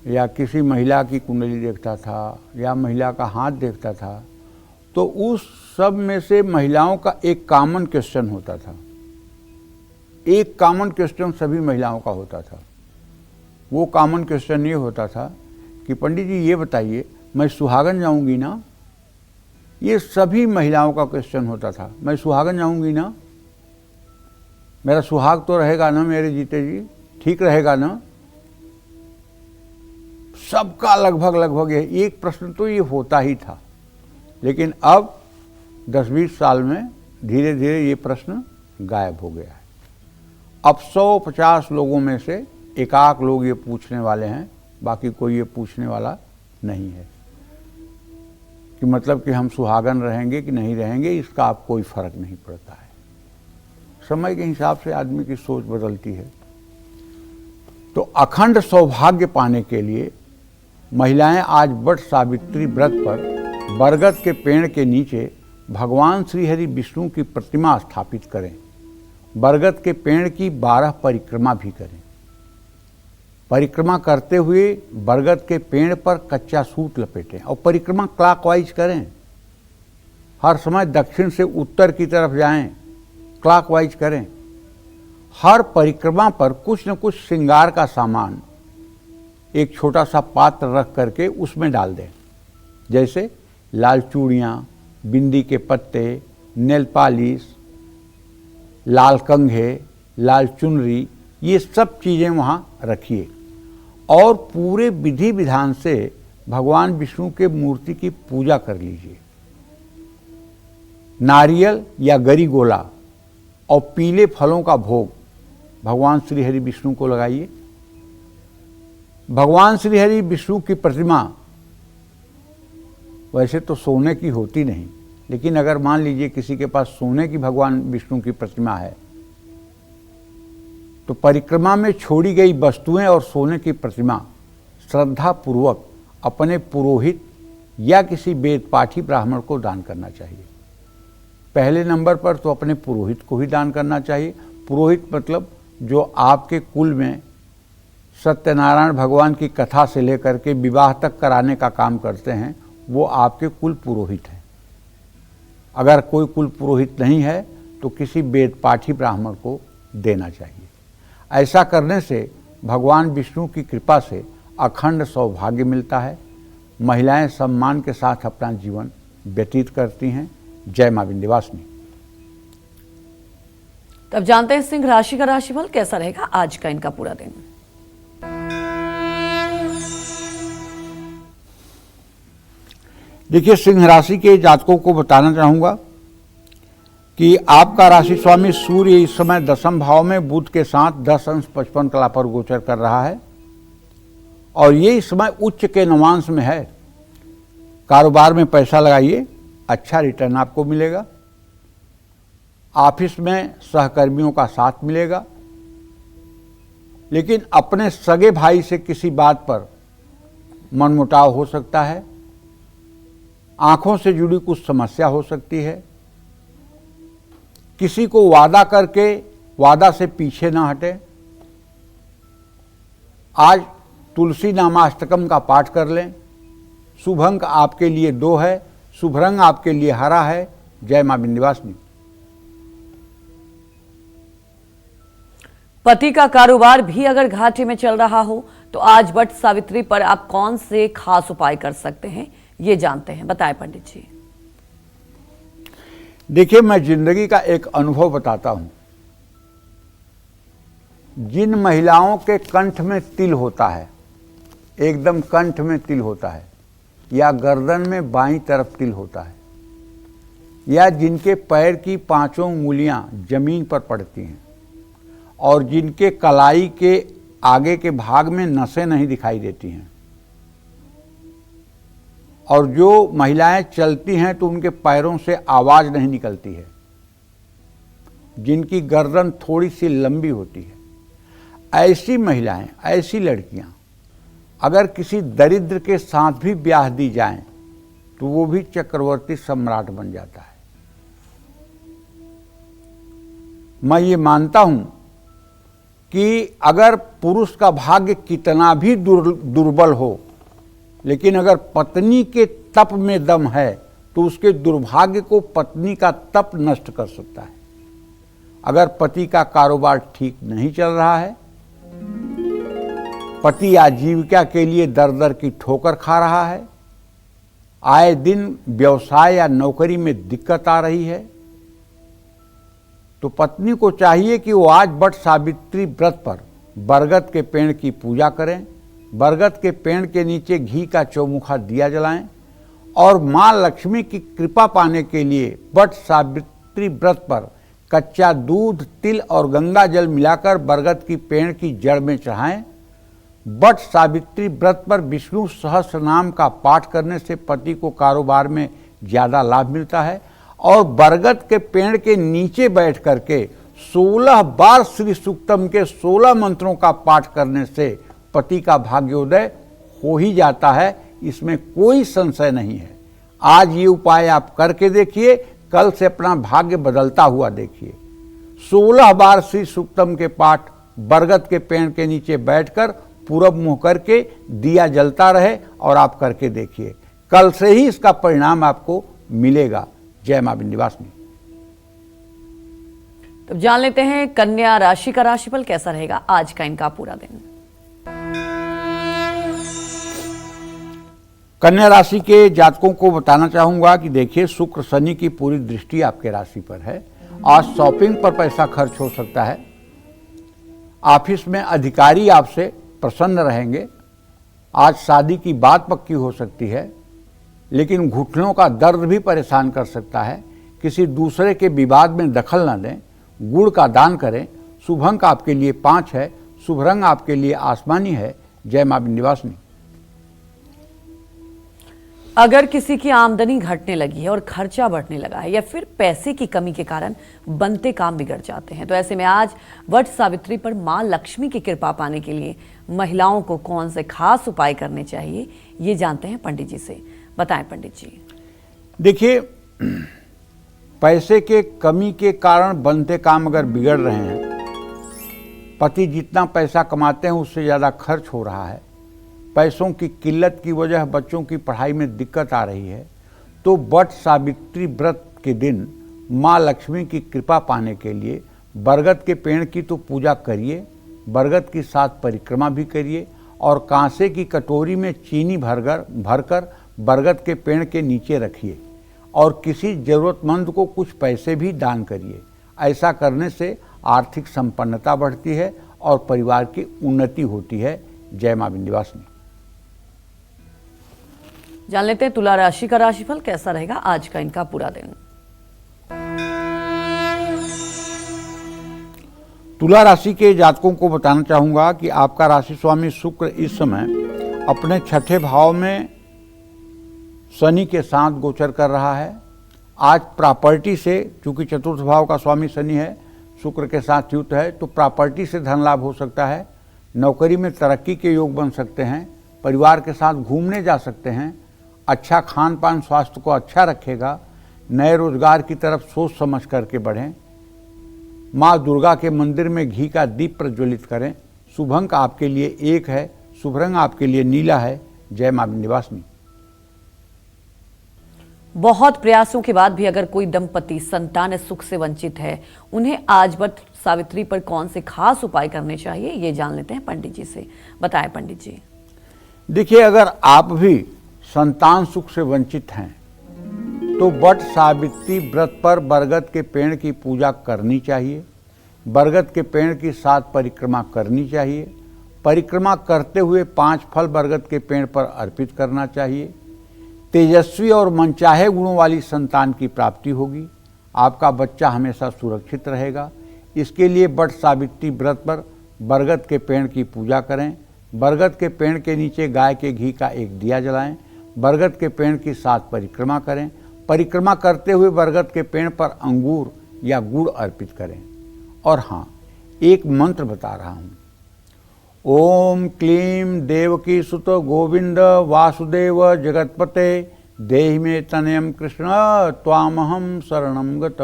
या किसी महिला की कुंडली देखता था या महिला का हाथ देखता था, तो उस सब में से महिलाओं का एक कॉमन क्वेश्चन होता था। एक कॉमन क्वेश्चन सभी महिलाओं का होता था। वो कॉमन क्वेश्चन ये होता था कि पंडित जी ये बताइए, मैं सुहागन जाऊंगी ना? ये सभी महिलाओं का क्वेश्चन होता था। मैं सुहागन जाऊंगी ना? मेरा सुहाग तो रहेगा ना मेरे जीते जी? ठीक रहेगा ना? सबका लगभग एक प्रश्न तो ये होता ही था। लेकिन अब 10-20 साल में धीरे धीरे ये प्रश्न गायब हो गया है। अब 150 लोगों में से एकाक लोग ये पूछने वाले हैं, बाकी कोई ये पूछने वाला नहीं है कि मतलब कि हम सुहागन रहेंगे कि नहीं रहेंगे, इसका आप कोई फर्क नहीं पड़ता है। समय के हिसाब से आदमी की सोच बदलती है। तो अखंड सौभाग्य पाने के लिए महिलाएं आज वट सावित्री व्रत पर बरगद के पेड़ के नीचे भगवान श्री हरि विष्णु की प्रतिमा स्थापित करें। बरगद के पेड़ की 12 परिक्रमा भी करें। परिक्रमा करते हुए बरगद के पेड़ पर कच्चा सूत लपेटें और परिक्रमा क्लॉकवाइज करें। हर समय दक्षिण से उत्तर की तरफ जाएं, क्लॉकवाइज करें। हर परिक्रमा पर कुछ न कुछ श्रृंगार का सामान एक छोटा सा पात्र रख करके उसमें डाल दें, जैसे लाल चूड़ियाँ, बिंदी के पत्ते, नेल पॉलिश, लाल कंघे, लाल चुनरी, ये सब चीज़ें वहाँ रखिए और पूरे विधि विधान से भगवान विष्णु के मूर्ति की पूजा कर लीजिए। नारियल या गरी गोला और पीले फलों का भोग भगवान श्री हरि विष्णु को लगाइए। भगवान श्री हरि विष्णु की प्रतिमा वैसे तो सोने की होती नहीं, लेकिन अगर मान लीजिए किसी के पास सोने की भगवान विष्णु की प्रतिमा है तो परिक्रमा में छोड़ी गई वस्तुएं और सोने की प्रतिमा श्रद्धा पूर्वक अपने पुरोहित या किसी वेद पाठी ब्राह्मण को दान करना चाहिए। पहले नंबर पर तो अपने पुरोहित को ही दान करना चाहिए। पुरोहित मतलब जो आपके कुल में सत्यनारायण भगवान की कथा से लेकर के विवाह तक कराने का काम करते हैं, वो आपके कुल पुरोहित हैं। अगर कोई कुल पुरोहित नहीं है तो किसी वेद पाठी ब्राह्मण को देना चाहिए। ऐसा करने से भगवान विष्णु की कृपा से अखंड सौभाग्य मिलता है। महिलाएं सम्मान के साथ अपना जीवन व्यतीत करती हैं। जय मां विंध्यवासिनी। तब जानते हैं सिंह राशि का राशिफल कैसा रहेगा आज का इनका पूरा दिन। देखिए, सिंह राशि के जातकों को बताना चाहूँगा कि आपका राशि स्वामी सूर्य इस समय 10वें भाव में बुध के साथ 10 अंश 55 कला पर गोचर कर रहा है और ये इस समय उच्च के नवांश में है। कारोबार में पैसा लगाइए, अच्छा रिटर्न आपको मिलेगा। ऑफिस में सहकर्मियों का साथ मिलेगा, लेकिन अपने सगे भाई से किसी बात पर मनमुटाव हो सकता है। आंखों से जुड़ी कुछ समस्या हो सकती है। किसी को वादा करके वादा से पीछे ना हटें। आज तुलसी नामाष्टकम का पाठ कर लें। शुभ अंक आपके लिए 2 है। शुभ रंग आपके लिए हरा है। जय मां विंध्यवासिनी। पति का कारोबार भी अगर घाटे में चल रहा हो तो आज वट सावित्री पर आप कौन से खास उपाय कर सकते हैं, ये जानते हैं। बताएं पंडित जी। देखिए, मैं जिंदगी का एक अनुभव बताता हूं। जिन महिलाओं के कंठ में तिल होता है, एकदम कंठ में तिल होता है, या गर्दन में बाईं तरफ तिल होता है, या जिनके पैर की 5 उंगलियां जमीन पर पड़ती हैं और जिनके कलाई के आगे के भाग में नसें नहीं दिखाई देती हैं, और जो महिलाएं चलती हैं तो उनके पैरों से आवाज नहीं निकलती है, जिनकी गर्दन थोड़ी सी लंबी होती है, ऐसी महिलाएं, ऐसी लड़कियां अगर किसी दरिद्र के साथ भी ब्याह दी जाएं तो वो भी चक्रवर्ती सम्राट बन जाता है। मैं ये मानता हूं कि अगर पुरुष का भाग्य कितना भी दुर्बल हो, लेकिन अगर पत्नी के तप में दम है तो उसके दुर्भाग्य को पत्नी का तप नष्ट कर सकता है। अगर पति का कारोबार ठीक नहीं चल रहा है, पति आजीविका के लिए दर दर की ठोकर खा रहा है, आए दिन व्यवसाय या नौकरी में दिक्कत आ रही है, तो पत्नी को चाहिए कि वो आज वट सावित्री व्रत पर बरगद के पेड़ की पूजा करें, बरगद के पेड़ के नीचे घी का चौमुखा दिया जलाएं और मां लक्ष्मी की कृपा पाने के लिए वट सावित्री व्रत पर कच्चा दूध, तिल और गंगा जल मिलाकर बरगद की पेड़ की जड़ में चढ़ाएं। वट सावित्री व्रत पर विष्णु सहस्त्र नाम का पाठ करने से पति को कारोबार में ज्यादा लाभ मिलता है और बरगद के पेड़ के नीचे बैठ करके 16 बार श्री सूक्तम के 16 मंत्रों का पाठ करने से पति का भाग्योदय हो ही जाता है। इसमें कोई संशय नहीं है। आज ये उपाय आप करके देखिए, कल से अपना भाग्य बदलता हुआ देखिए। 16 बार श्री सूक्तम के पाठ बरगद के पेड़ के नीचे बैठकर पूरब मुंह करके दिया जलता रहे और आप करके देखिए, कल से ही इसका परिणाम आपको मिलेगा। जय मां विंध्यवासिनी। तो जान लेते हैं कन्या राशि का राशिफल कैसा रहेगा आज का इनका पूरा दिन। कन्या राशि के जातकों को बताना चाहूंगा कि देखिए, शुक्र शनि की पूरी दृष्टि आपके राशि पर है। आज शॉपिंग पर पैसा खर्च हो सकता है। ऑफिस में अधिकारी आपसे प्रसन्न रहेंगे। आज शादी की बात पक्की हो सकती है, लेकिन घुटनों का दर्द भी परेशान कर सकता है। किसी दूसरे के विवाद में दखल न दें। गुड़ का दान करें। शुभ अंक आपके लिए 5 है। शुभ रंग आपके लिए आसमानी है। जय मां विंध्यवासिनी। अगर किसी की आमदनी घटने लगी है और खर्चा बढ़ने लगा है या फिर पैसे की कमी के कारण बनते काम बिगड़ जाते हैं, तो ऐसे में आज वट सावित्री पर मां लक्ष्मी की कृपा पाने के लिए महिलाओं को कौन से खास उपाय करने चाहिए, ये जानते हैं पंडित जी से। बताएं पंडित जी। देखिए, पैसे के कमी के कारण बनते काम अगर बिगड़ रहे हैं, पति जितना पैसा कमाते हैं उससे ज़्यादा खर्च हो रहा है, पैसों की किल्लत की वजह बच्चों की पढ़ाई में दिक्कत आ रही है, तो वट सावित्री व्रत के दिन माँ लक्ष्मी की कृपा पाने के लिए बरगद के पेड़ की तो पूजा करिए, बरगद की 7 परिक्रमा भी करिए और कांसे की कटोरी में चीनी भरकर बरगद के पेड़ के नीचे रखिए और किसी ज़रूरतमंद को कुछ पैसे भी दान करिए। ऐसा करने से आर्थिक संपन्नता बढ़ती है और परिवार की उन्नति होती है। जय मां विंध्यवासिनी। जान लेते हैं तुला राशि का राशिफल कैसा रहेगा आज का इनका पूरा दिन। तुला राशि के जातकों को बताना चाहूंगा कि आपका राशि स्वामी शुक्र इस समय अपने छठे भाव में शनि के साथ गोचर कर रहा है। आज प्रॉपर्टी से, चूंकि चतुर्थ भाव का स्वामी शनि है, शुक्र के साथ युक्त है, तो प्रॉपर्टी से धन लाभ हो सकता है। नौकरी में तरक्की के योग बन सकते हैं। परिवार के साथ घूमने जा सकते हैं। अच्छा खान पान स्वास्थ्य को अच्छा रखेगा। नए रोजगार की तरफ सोच समझ करके बढ़ें। माँ दुर्गा के मंदिर में घी का दीप प्रज्वलित करें। शुभ अंक आपके लिए 1 है। शुभ रंग आपके लिए नीला है। जय मां विंध्यवासिनी। बहुत प्रयासों के बाद भी अगर कोई दंपति संतान सुख से वंचित है, उन्हें आज वट सावित्री पर कौन से खास उपाय करने चाहिए, ये जान लेते हैं पंडित जी से। बताएं पंडित जी। देखिए, अगर आप भी संतान सुख से वंचित हैं तो वट सावित्री व्रत पर बरगद के पेड़ की पूजा करनी चाहिए। बरगद के पेड़ की 7 परिक्रमा करनी चाहिए। परिक्रमा करते हुए 5 फल बरगद के पेड़ पर अर्पित करना चाहिए। तेजस्वी और मनचाहे गुणों वाली संतान की प्राप्ति होगी। आपका बच्चा हमेशा सुरक्षित रहेगा। इसके लिए वट सावित्री व्रत पर बरगद के पेड़ की पूजा करें। बरगद के पेड़ के नीचे गाय के घी का एक दिया जलाएं। बरगद के पेड़ की 7 परिक्रमा करें। परिक्रमा करते हुए बरगद के पेड़ पर अंगूर या गुड़ अर्पित करें। और हाँ, एक मंत्र बता रहा हूँ। ओम क्लीं देवकी सुत गोविंद वासुदेव जगतपते देहि में तनयम कृष्ण त्वामहं शरणं गत।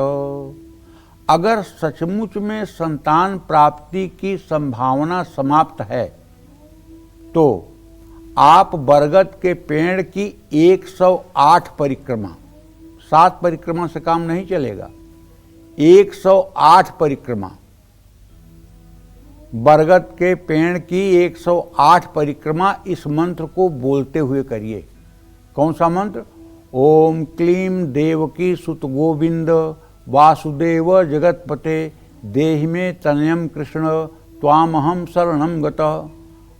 अगर सचमुच में संतान प्राप्ति की संभावना समाप्त है तो आप बरगद के पेड़ की 108 परिक्रमा, 7 परिक्रमा से काम नहीं चलेगा, 108 परिक्रमा, बरगद के पेड़ की 108 परिक्रमा इस मंत्र को बोलते हुए करिए। कौन सा मंत्र? ओम क्लीं देवकी सुत गोविंद वासुदेव जगतपते देहि में तनयम कृष्ण त्वामहं शरणं गतः।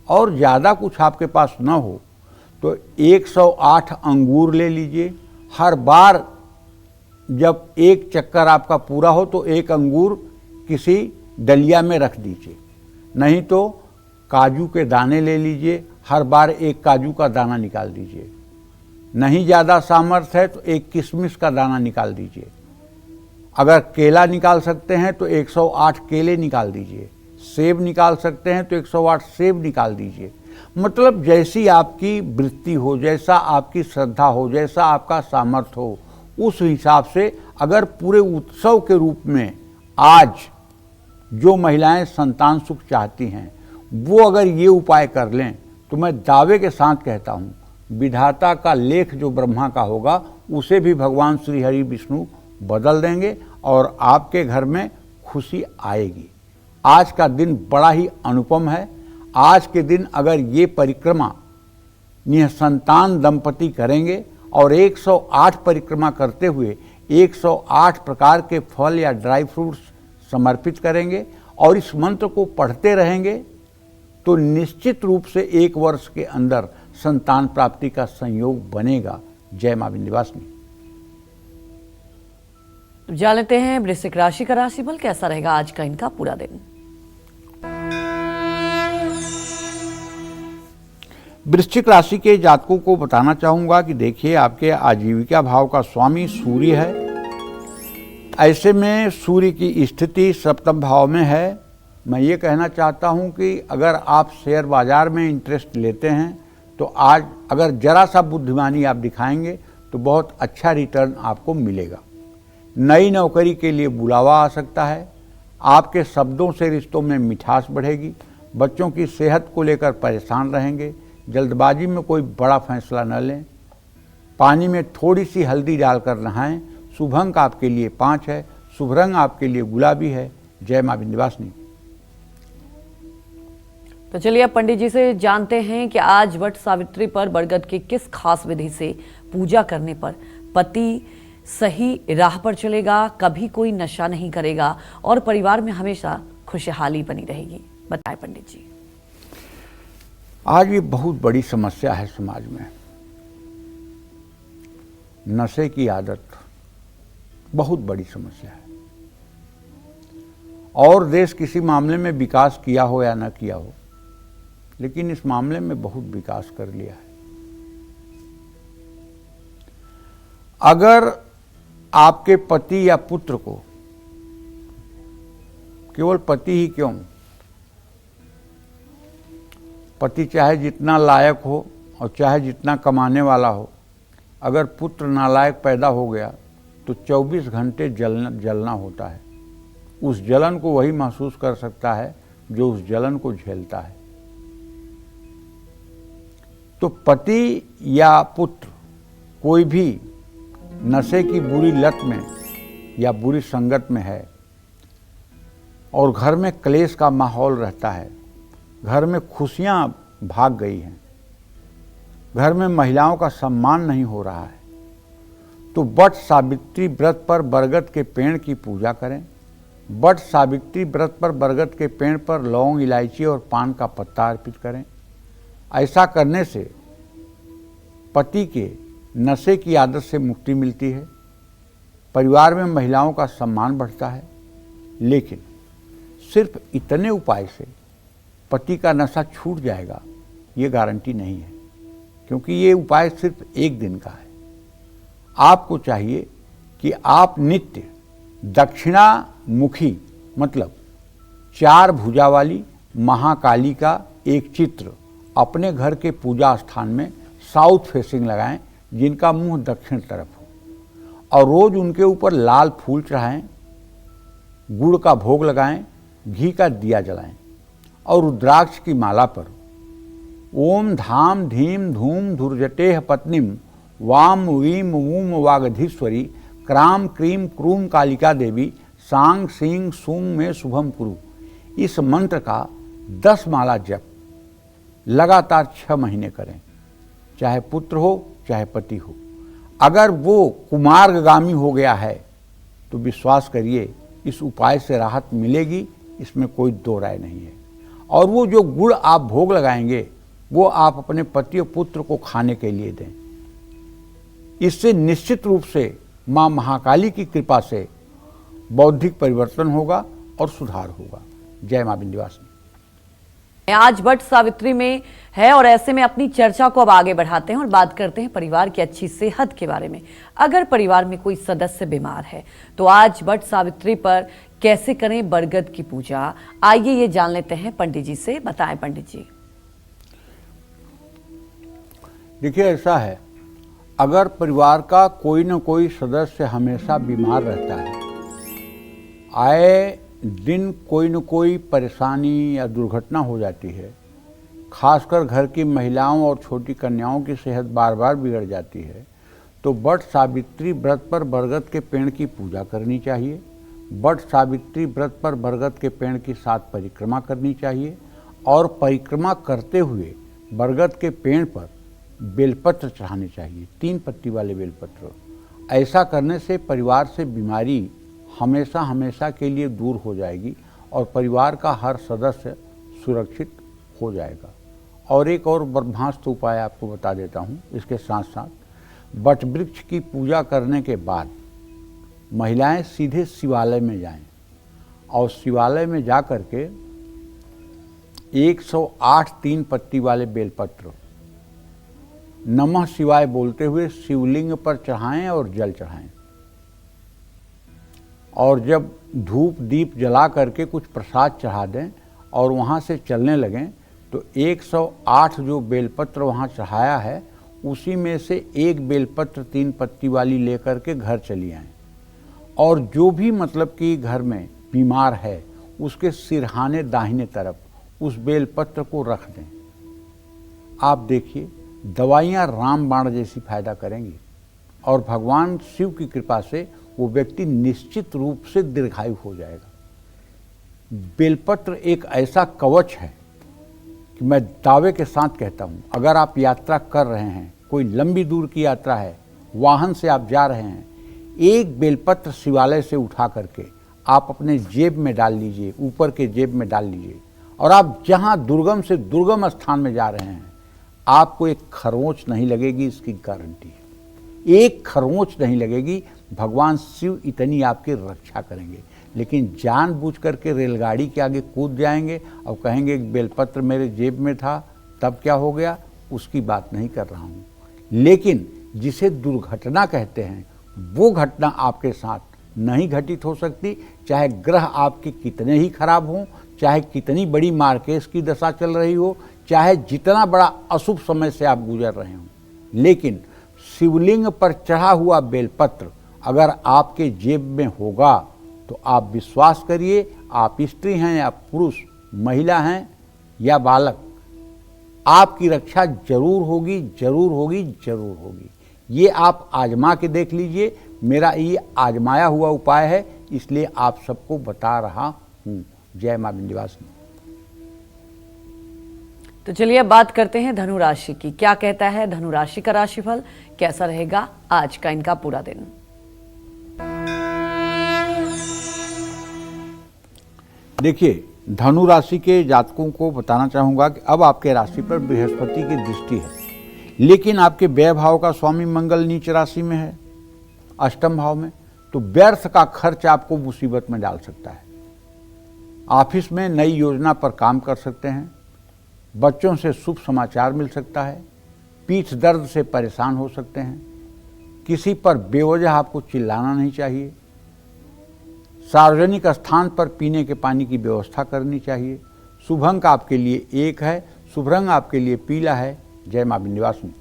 और ज़्यादा कुछ आपके पास न हो तो 108 अंगूर ले लीजिए। हर बार जब एक चक्कर आपका पूरा हो तो एक अंगूर किसी डलिया में रख दीजिए। नहीं तो काजू के दाने ले लीजिए, हर बार एक काजू का दाना निकाल दीजिए। नहीं ज़्यादा सामर्थ्य है तो एक किशमिश का दाना निकाल दीजिए। अगर केला निकाल सकते हैं तो 108 केले निकाल दीजिए। सेब निकाल सकते हैं तो 108 सेब निकाल दीजिए। मतलब जैसी आपकी वृत्ति हो, जैसा आपकी श्रद्धा हो, जैसा आपका सामर्थ्य हो, उस हिसाब से अगर पूरे उत्सव के रूप में आज जो महिलाएं संतान सुख चाहती हैं वो अगर ये उपाय कर लें तो मैं दावे के साथ कहता हूँ विधाता का लेख जो ब्रह्मा का होगा उसे भी भगवान श्री हरि विष्णु बदल देंगे और आपके घर में खुशी आएगी। आज का दिन बड़ा ही अनुपम है। आज के दिन अगर ये परिक्रमा निसंतान दंपति करेंगे और 108 परिक्रमा करते हुए 108 प्रकार के फल या ड्राई फ्रूट्स समर्पित करेंगे और इस मंत्र को पढ़ते रहेंगे तो निश्चित रूप से 1 वर्ष के अंदर संतान प्राप्ति का संयोग बनेगा। जय मां विंध्यवासिनी। जान लेते हैं वृश्चिक राशि का राशिफल कैसा रहेगा आज का इनका पूरा दिन। वृश्चिक राशि के जातकों को बताना चाहूंगा कि देखिए आपके आजीविका भाव का स्वामी सूर्य है। ऐसे में सूर्य की स्थिति सप्तम भाव में है। मैं ये कहना चाहता हूं कि अगर आप शेयर बाजार में इंटरेस्ट लेते हैं तो आज अगर जरा सा बुद्धिमानी आप दिखाएंगे तो बहुत अच्छा रिटर्न आपको मिलेगा। नई नौकरी के लिए बुलावा आ सकता है। आपके शब्दों से रिश्तों में मिठास बढ़ेगी। बच्चों की सेहत को लेकर परेशान रहेंगे। जल्दबाजी में कोई बड़ा फैसला न लें। पानी में थोड़ी सी हल्दी डालकर नहाएं। शुभ अंक आपके लिए 5 है। शुभ रंग आपके लिए गुलाबी है। जय मां विंध्यवासिनी। तो चलिए अब पंडित जी से जानते हैं कि आज वट सावित्री पर बरगद की किस खास विधि से पूजा करने पर पति सही राह पर चलेगा, कभी कोई नशा नहीं करेगा और परिवार में हमेशा खुशहाली बनी रहेगी। बताएं पंडित जी। आज ये बहुत बड़ी समस्या है समाज में। नशे की आदत बहुत बड़ी समस्या है और देश किसी मामले में विकास किया हो या न किया हो, लेकिन इस मामले में बहुत विकास कर लिया है। अगर आपके पति या पुत्र को, केवल पति ही क्यों, पति चाहे जितना लायक हो और चाहे जितना कमाने वाला हो, अगर पुत्र नालायक पैदा हो गया तो 24 घंटे जलना होता है। उस जलन को वही महसूस कर सकता है जो उस जलन को झेलता है। तो पति या पुत्र कोई भी नशे की बुरी लत में या बुरी संगत में है और घर में क्लेश का माहौल रहता है, घर में खुशियां भाग गई हैं, घर में महिलाओं का सम्मान नहीं हो रहा है, तो वट सावित्री व्रत पर बरगद के पेड़ की पूजा करें। वट सावित्री व्रत पर बरगद के पेड़ पर लौंग, इलायची और पान का पत्ता अर्पित करें। ऐसा करने से पति के नशे की आदत से मुक्ति मिलती है, परिवार में महिलाओं का सम्मान बढ़ता है। लेकिन सिर्फ इतने उपाय से पति का नशा छूट जाएगा ये गारंटी नहीं है, क्योंकि ये उपाय सिर्फ 1 दिन का है। आपको चाहिए कि आप नित्य दक्षिणामुखी मतलब 4 भुजा वाली महाकाली का एक चित्र अपने घर के पूजा स्थान में साउथ फेसिंग लगाएं, जिनका मुंह दक्षिण तरफ हो, और रोज उनके ऊपर लाल फूल चढ़ाएं, गुड़ का भोग लगाएं, घी का दिया जलाएं और रुद्राक्ष की माला पर ओम धाम धीम धूम धुर्जटेह पत्नीम वाम Vim वूम वागधीश्वरी cram cream क्रूम Kalika Devi सांग सिंह सूंग में शुभम कुरु। इस मंत्र का 10 माला जप लगातार 6 महीने करें, चाहे पुत्र हो चाहे पति हो। अगर वो कुमार्गामी हो गया है तो विश्वास करिए इस उपाय से राहत मिलेगी, इसमें कोई 2 राय नहीं है। और वो जो गुड़ आप भोग लगाएंगे वो आप अपने पति और पुत्र को खाने के लिए दें। इससे निश्चित रूप से मां महाकाली की कृपा से बौद्धिक परिवर्तन होगा और सुधार होगा। जय मां विंध्यवासिनी। आज वट सावित्री में है और ऐसे में अपनी चर्चा को अब आगे बढ़ाते हैं और बात करते हैं परिवार की अच्छी सेहत के बारे में। अगर परिवार में कोई सदस्य बीमार है तो आज वट सावित्री पर कैसे करें बरगद की पूजा, आइए ये जान लेते हैं पंडित जी से। बताएं पंडित जी। देखिए ऐसा है, अगर परिवार का कोई न कोई सदस्य हमेशा बीमार रहता है, आए दिन कोई न कोई परेशानी या दुर्घटना हो जाती है, खासकर घर की महिलाओं और छोटी कन्याओं की सेहत बार बार बिगड़ जाती है, तो वट सावित्री व्रत पर बरगद के पेड़ की पूजा करनी चाहिए। वट सावित्री व्रत पर बरगद के पेड़ की 7 परिक्रमा करनी चाहिए और परिक्रमा करते हुए बरगद के पेड़ पर बेलपत्र चढ़ाने चाहिए, 3 पत्ती वाले बेलपत्र। ऐसा करने से परिवार से बीमारी हमेशा हमेशा के लिए दूर हो जाएगी और परिवार का हर सदस्य सुरक्षित हो जाएगा। और एक और ब्रह्मास्त्र उपाय आपको बता देता हूँ। इसके साथ साथ वट वृक्ष की पूजा करने के बाद महिलाएं सीधे शिवालय में जाएं और शिवालय में जा कर के 108 3 पत्ती वाले बेलपत्र नमः शिवाय बोलते हुए शिवलिंग पर चढ़ाएं और जल चढ़ाएं। और जब धूप दीप जला करके कुछ प्रसाद चढ़ा दें और वहाँ से चलने लगें तो 108 जो बेलपत्र वहाँ चढ़ाया है उसी में से एक बेलपत्र 3 पत्ती वाली लेकर के घर चली आएँ। और जो भी मतलब कि घर में बीमार है उसके सिरहाने दाहिने तरफ उस बेलपत्र को रख दें। आप देखिए दवाइयाँ रामबाण जैसी फायदा करेंगी और भगवान शिव की कृपा से वो व्यक्ति निश्चित रूप से दीर्घायु हो जाएगा। बेलपत्र एक ऐसा कवच है कि मैं दावे के साथ कहता हूँ, अगर आप यात्रा कर रहे हैं, कोई लंबी दूर की यात्रा है, वाहन से आप जा रहे हैं, एक बेलपत्र शिवालय से उठा करके आप अपने जेब में डाल लीजिए, ऊपर के जेब में डाल लीजिए और आप जहाँ दुर्गम से दुर्गम स्थान में जा रहे हैं आपको एक खरोंच नहीं लगेगी, इसकी गारंटी है। एक खरोंच नहीं लगेगी। भगवान शिव इतनी आपकी रक्षा करेंगे। लेकिन जानबूझ करके रेलगाड़ी के आगे कूद जाएंगे और कहेंगे एक बेलपत्र मेरे जेब में था तब क्या हो गया, उसकी बात नहीं कर रहा हूँ। लेकिन जिसे दुर्घटना कहते हैं वो घटना आपके साथ नहीं घटित हो सकती, चाहे ग्रह आपके कितने ही खराब हों, चाहे कितनी बड़ी मार्केस की दशा चल रही हो, चाहे जितना बड़ा अशुभ समय से आप गुजर रहे हों। लेकिन शिवलिंग पर चढ़ा हुआ बेलपत्र अगर आपके जेब में होगा तो आप विश्वास करिए, आप स्त्री हैं या पुरुष, महिला हैं या बालक, आपकी रक्षा जरूर होगी, जरूर होगी, जरूर होगी। ये आप आजमा के देख लीजिए। मेरा ये आजमाया हुआ उपाय है, इसलिए आप सबको बता रहा हूँ। जय मां विंध्यवासिनी। तो चलिए अब बात करते हैं धनु राशि की। क्या कहता है धनु राशि का राशिफल, कैसा रहेगा आज का इनका पूरा दिन। देखिए, धनु राशि के जातकों को बताना चाहूंगा कि अब आपके राशि पर बृहस्पति की दृष्टि है, लेकिन आपके व्यय भाव का स्वामी मंगल नीच राशि में है, अष्टम भाव में, तो व्यर्थ का खर्च आपको मुसीबत में डाल सकता है। ऑफिस में नई योजना पर काम कर सकते हैं, बच्चों से शुभ समाचार मिल सकता है, पीठ दर्द से परेशान हो सकते हैं, किसी पर बेवजह आपको चिल्लाना नहीं चाहिए, सार्वजनिक स्थान पर पीने के पानी की व्यवस्था करनी चाहिए। शुभ अंक आपके लिए 1 है, शुभ रंग आपके लिए पीला है। जय मां विंध्यवासिनी।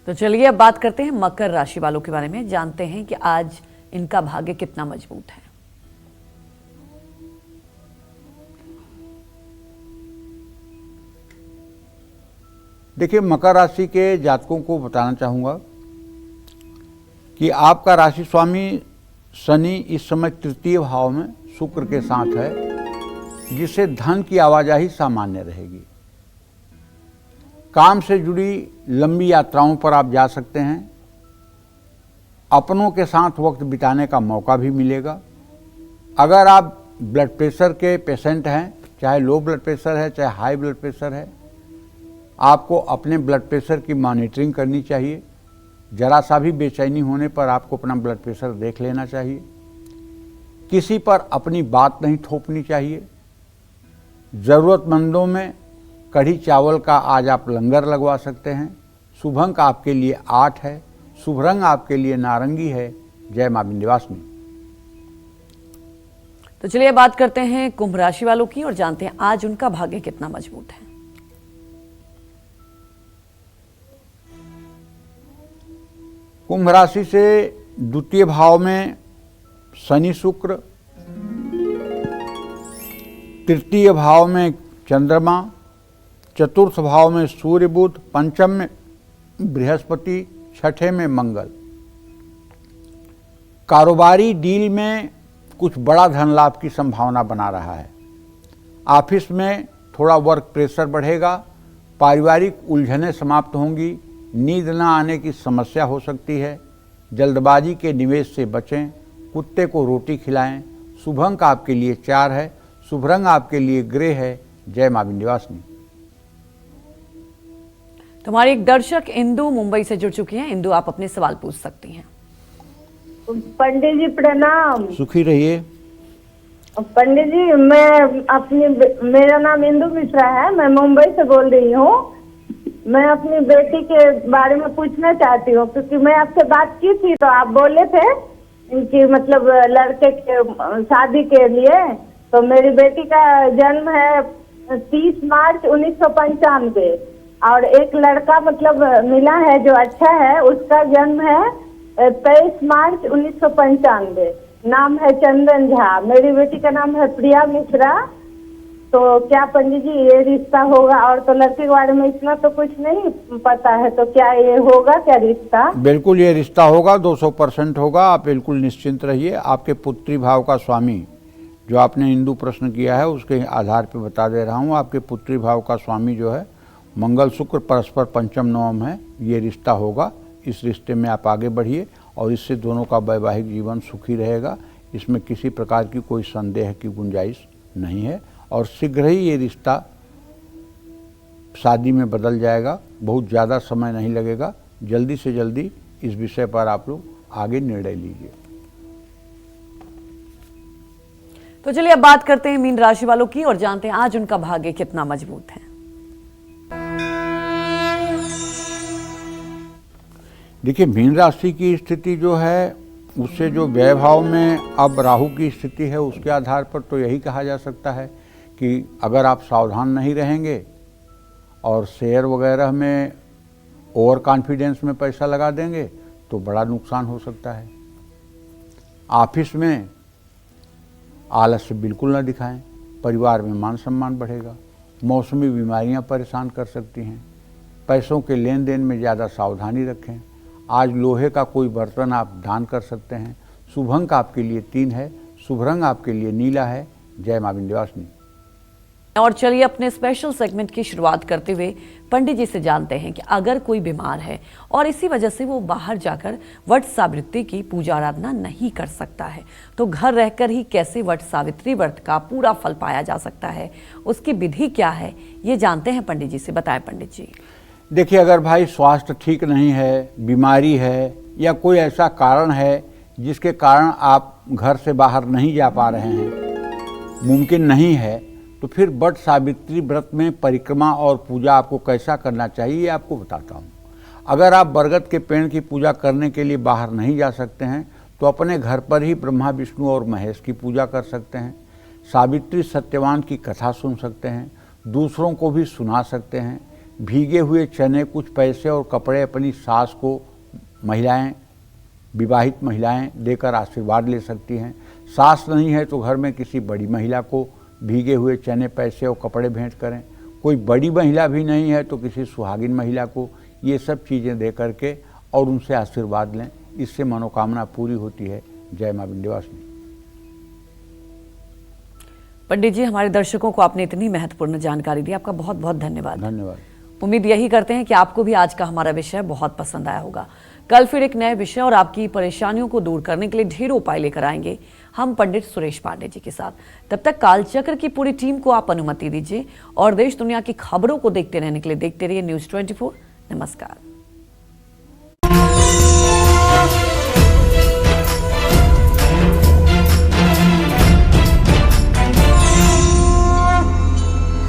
तो चलिए अब बात करते हैं मकर राशि वालों के बारे में, जानते हैं कि आज इनका भाग्य कितना मजबूत है। देखिए, मकर राशि के जातकों को बताना चाहूँगा कि आपका राशि स्वामी शनि इस समय तृतीय भाव में शुक्र के साथ है, जिससे धन की आवाजाही सामान्य रहेगी। काम से जुड़ी लंबी यात्राओं पर आप जा सकते हैं, अपनों के साथ वक्त बिताने का मौका भी मिलेगा। अगर आप ब्लड प्रेशर के पेशेंट हैं, चाहे लो ब्लड प्रेशर है चाहे हाई ब्लड प्रेशर है, आपको अपने ब्लड प्रेशर की मॉनिटरिंग करनी चाहिए। जरा सा भी बेचैनी होने पर आपको अपना ब्लड प्रेशर देख लेना चाहिए। किसी पर अपनी बात नहीं थोपनी चाहिए। ज़रूरतमंदों में कढ़ी चावल का आज आप लंगर लगवा सकते हैं। शुभ अंक आपके लिए 8 है, शुभ रंग आपके लिए नारंगी है। जय मां विंध्यवासिनी। तो चलिए बात करते हैं कुंभ राशि वालों की और जानते हैं आज उनका भाग्य कितना मजबूत है। कुंभ राशि से द्वितीय भाव में शनि शुक्र, तृतीय भाव में चंद्रमा, चतुर्थ भाव में सूर्य बुध, पंचम में बृहस्पति, छठे में मंगल। कारोबारी डील में कुछ बड़ा धन लाभ की संभावना बना रहा है। ऑफिस में थोड़ा वर्क प्रेशर बढ़ेगा, पारिवारिक उलझनें समाप्त होंगी, नींद न आने की समस्या हो सकती है। जल्दबाजी के निवेश से बचें, कुत्ते को रोटी खिलाएं। शुभ अंक आपके लिए 4 है, शुभ रंग आपके लिए ग्रे है। जय मां विंध्यवासिनी। तुम्हारी एक दर्शक इंदु मुंबई से जुड़ चुकी हैं। इंदु, आप अपने सवाल पूछ सकती हैं। पंडित जी प्रणाम। सुखी रहिए। पंडित जी, मेरा नाम इंदु मिश्रा है, मैं मुंबई से बोल रही हूँ। मैं अपनी बेटी के बारे में पूछना चाहती हूँ, क्योंकि मैं आपसे बात की थी तो आप बोले थे कि मतलब लड़के के शादी के लिए। तो मेरी बेटी का जन्म है 30 मार्च 1995 और एक लड़का मतलब मिला है जो अच्छा है, उसका जन्म है 23 मार्च 1995। नाम है चंदन झा। मेरी बेटी का नाम है प्रिया मिश्रा। तो क्या पंडित जी ये रिश्ता होगा? और तो लड़के के बारे में इतना तो कुछ नहीं पता है, तो क्या ये होगा क्या रिश्ता? बिल्कुल ये रिश्ता होगा, 200% होगा। आप बिल्कुल निश्चिंत रहिए। आपके पुत्री भाव का स्वामी, जो आपने हिंदू प्रश्न किया है उसके आधार पर बता दे रहा हूँ, आपके पुत्री भाव का स्वामी जो है मंगल शुक्र परस्पर पंचम नवम है। ये रिश्ता होगा। इस रिश्ते में आप आगे बढ़िए और इससे दोनों का वैवाहिक जीवन सुखी रहेगा। इसमें किसी प्रकार की कोई संदेह की गुंजाइश नहीं है और शीघ्र ही ये रिश्ता शादी में बदल जाएगा। बहुत ज़्यादा समय नहीं लगेगा। जल्दी से जल्दी इस विषय पर आप लोग आगे निर्णय लीजिए। तो चलिए अब बात करते हैं मीन राशि वालों की और जानते हैं आज उनका भाग्य कितना मजबूत है। देखिए, मीन राशि की स्थिति जो है उससे जो व्यय भाव में अब राहु की स्थिति है उसके आधार पर तो यही कहा जा सकता है कि अगर आप सावधान नहीं रहेंगे और शेयर वगैरह में ओवर कॉन्फिडेंस में पैसा लगा देंगे तो बड़ा नुकसान हो सकता है। ऑफिस में आलस्य बिल्कुल न दिखाएं, परिवार में मान सम्मान बढ़ेगा। मौसमी बीमारियां परेशान कर सकती हैं। पैसों के लेन देन में ज़्यादा सावधानी रखें। आज लोहे का कोई बर्तन आप दान कर सकते हैं। शुभ अंक आपके लिए 3 है, शुभ रंग आपके लिए नीला है। जय मां विंध्यवासिनी। और चलिए अपने स्पेशल सेगमेंट की शुरुआत करते हुए पंडित जी से जानते हैं कि अगर कोई बीमार है और इसी वजह से वो बाहर जाकर वट सावित्री की पूजा आराधना नहीं कर सकता है, तो घर रहकर ही कैसे वट सावित्री व्रत का पूरा फल पाया जा सकता है, उसकी विधि क्या है, ये जानते हैं पंडित जी से। बताएं पंडित जी। देखिए, अगर भाई स्वास्थ्य ठीक नहीं है, बीमारी है या कोई ऐसा कारण है जिसके कारण आप घर से बाहर नहीं जा पा रहे हैं, मुमकिन नहीं है, तो फिर वट सावित्री व्रत में परिक्रमा और पूजा आपको कैसा करना चाहिए ये आपको बताता हूँ। अगर आप बरगद के पेड़ की पूजा करने के लिए बाहर नहीं जा सकते हैं तो अपने घर पर ही ब्रह्मा विष्णु और महेश की पूजा कर सकते हैं। सावित्री सत्यवान की कथा सुन सकते हैं, दूसरों को भी सुना सकते हैं। भीगे हुए चने, कुछ पैसे और कपड़े अपनी सास को महिलाएं, विवाहित महिलाएं देकर आशीर्वाद ले सकती हैं। सास नहीं है तो घर में किसी बड़ी महिला को भीगे हुए चने, पैसे और कपड़े भेंट करें। कोई बड़ी महिला भी नहीं है तो किसी सुहागिन महिला को ये सब चीज़ें दे करके और उनसे आशीर्वाद लें। इससे मनोकामना पूरी होती है। जय मां विंध्यवासिनी। पंडित जी, हमारे दर्शकों को आपने इतनी महत्वपूर्ण जानकारी दी, आपका बहुत बहुत धन्यवाद। धन्यवाद। उम्मीद यही करते हैं कि आपको भी आज का हमारा विषय बहुत पसंद आया होगा। कल फिर एक नए विषय और आपकी परेशानियों को दूर करने के लिए ढेरों उपाय लेकर आएंगे हम पंडित सुरेश पांडे जी के साथ। तब तक कालचक्र की पूरी टीम को आप अनुमति दीजिए और देश दुनिया की खबरों को देखते रहने के लिए देखते रहिए News 24। नमस्कार।